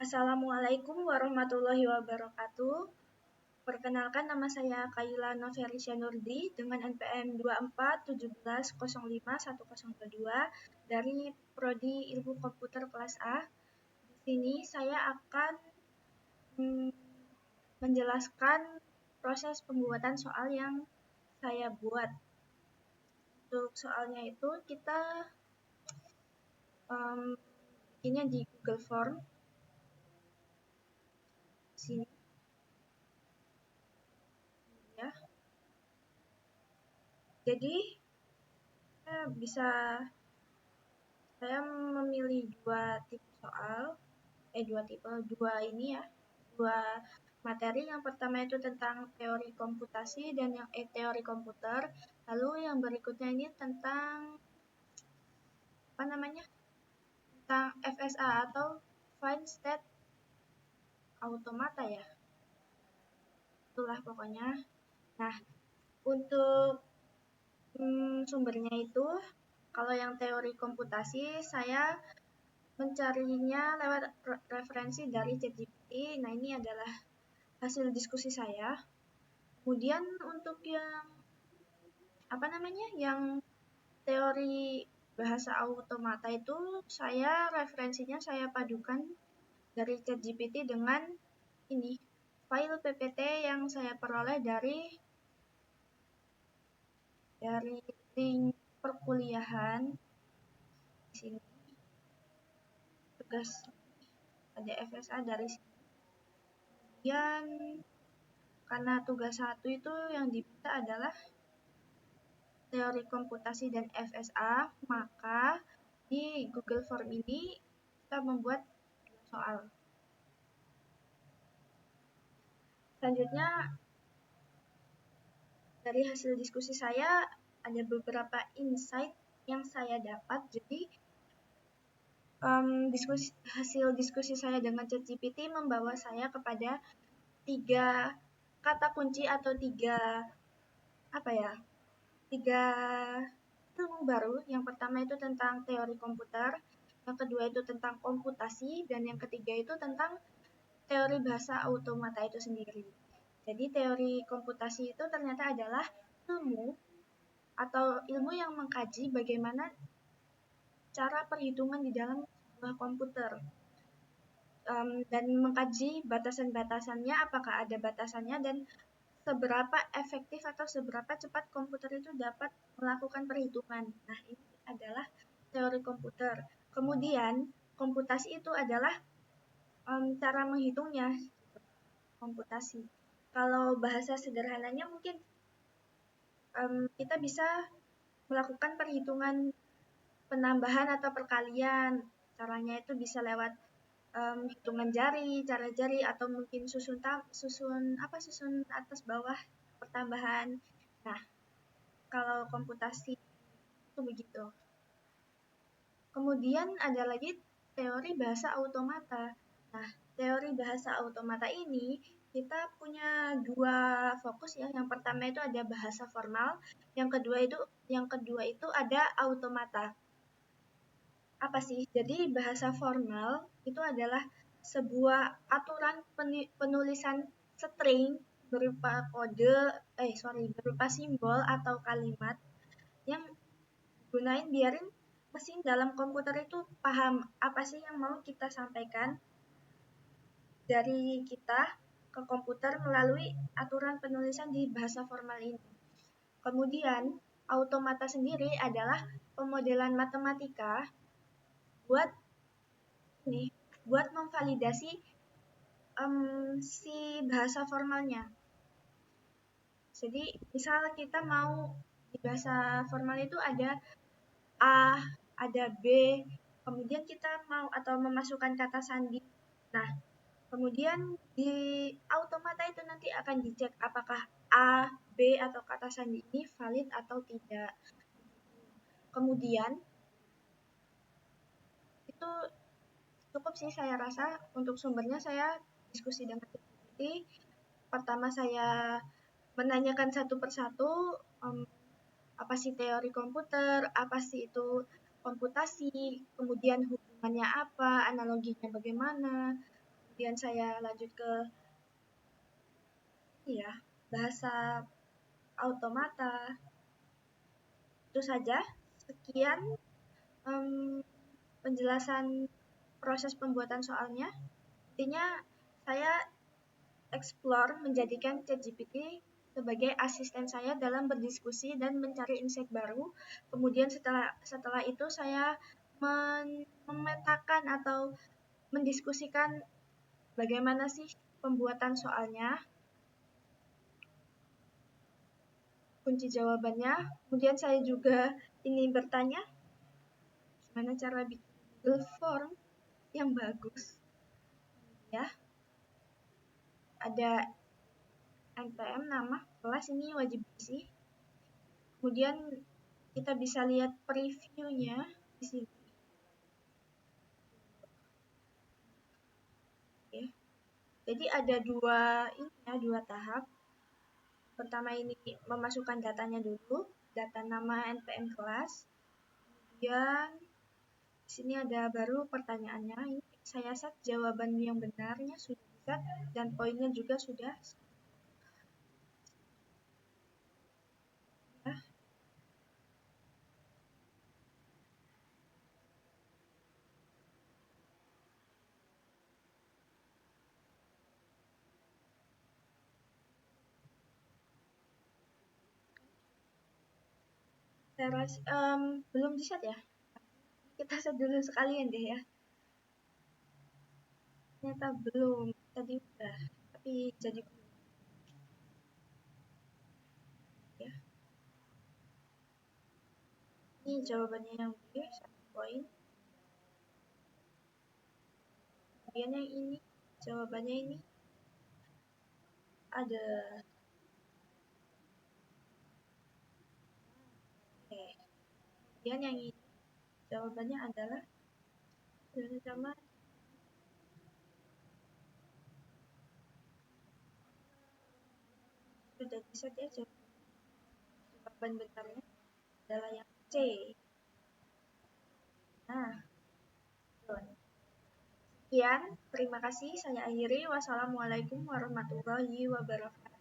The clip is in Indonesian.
Assalamualaikum warahmatullahi wabarakatuh. Perkenalkan, nama saya Kaila Noverisya Nurdi dengan NPM 2417010122 dari Prodi Ilmu Komputer kelas A. Di sini saya akan menjelaskan proses pembuatan soal yang saya buat. Untuk soalnya itu kita bikinnya di Google Form. Sini ya. Jadi saya memilih dua materi. Yang pertama itu tentang teori komputasi dan teori komputer. Lalu yang berikutnya ini tentang tentang FSA atau Final State Automata ya. Itulah pokoknya. Nah, untuk sumbernya itu, kalau yang teori komputasi saya mencarinya lewat referensi dari ChatGPT. Nah, ini adalah hasil diskusi saya. Kemudian untuk yang teori bahasa automata itu referensinya saya padukan dari ChatGPT dengan file PPT yang saya peroleh dari link perkuliahan. Di sini tugas ada FSA dari sini. Kemudian karena tugas 1 itu yang diminta adalah teori komputasi dan FSA, maka di Google Form ini kita membuat soal. Selanjutnya, dari hasil diskusi saya ada beberapa insight yang saya dapat. Jadi hasil diskusi saya dengan ChatGPT membawa saya kepada 3 kata kunci atau 3 ilmu baru. Yang pertama itu tentang teori komputer, yang kedua itu tentang komputasi, dan yang ketiga itu tentang teori bahasa automata itu sendiri. Jadi teori komputasi itu ternyata adalah ilmu yang mengkaji bagaimana cara perhitungan di dalam sebuah komputer. Dan mengkaji batasan-batasannya, apakah ada batasannya, dan seberapa efektif atau seberapa cepat komputer itu dapat melakukan perhitungan. Nah, ini adalah teori komputer. Kemudian, komputasi itu adalah cara menghitungnya, komputasi. Kalau bahasa sederhananya mungkin kita bisa melakukan perhitungan penambahan atau perkalian. Caranya itu bisa lewat hitungan cara jari, atau mungkin susun atas bawah pertambahan. Nah, kalau komputasi itu begitu. Kemudian ada lagi teori bahasa automata. Nah, teori bahasa automata ini kita punya 2 fokus ya. Yang pertama itu ada bahasa formal, yang kedua itu ada automata. Apa sih? Jadi bahasa formal itu adalah sebuah aturan penulisan string berupa berupa simbol atau kalimat yang gunain biarin mesin dalam komputer itu paham apa sih yang mau kita sampaikan dari kita ke komputer melalui aturan penulisan di bahasa formal ini. Kemudian, automata sendiri adalah pemodelan matematika buat memvalidasi si bahasa formalnya. Jadi, misal kita mau di bahasa formal itu ada A, ada B, kemudian kita mau atau memasukkan kata sandi. Nah, kemudian di automata itu nanti akan dicek apakah A, B, atau kata sandi ini valid atau tidak. Kemudian, itu cukup sih saya rasa. Untuk sumbernya saya diskusi dengan ChatGPT. Pertama saya menanyakan satu persatu apa sih teori komputer, apa sih itu komputasi, kemudian hubungannya apa, analoginya bagaimana, Kemudian saya lanjut ke bahasa automata. Itu saja. Sekian penjelasan proses pembuatan soalnya. Intinya saya explore menjadikan ChatGPT sebagai asisten saya dalam berdiskusi dan mencari insight baru. Kemudian setelah itu saya memetakan atau mendiskusikan bagaimana sih pembuatan soalnya, kunci jawabannya. Kemudian saya juga ini bertanya, gimana cara bikin Google Form yang bagus. Ya, ada NPM nama kelas, ini wajib isi. Kemudian kita bisa lihat previewnya di sini. Oke. Jadi ada dua tahap. Pertama ini memasukkan datanya dulu, data nama NPM kelas. Kemudian di sini ada baru pertanyaannya. Ini saya set jawaban yang benarnya sudah set dan poinnya juga sudah. Ya. Saya rasa belum di set ya. Kita set dulu sekalian deh ya. Ternyata belum, tadi udah, tapi jadi belum. Ya. Ini jawabannya yang B, 1 poin. Kemudian yang ini, jawabannya ini ada. Oke. Kemudian yang ini, jawabannya adalah sama sudah bisa ya jawaban benarnya adalah yang C. Nah, sekian, terima kasih. Saya akhiri. Wassalamualaikum warahmatullahi wabarakatuh.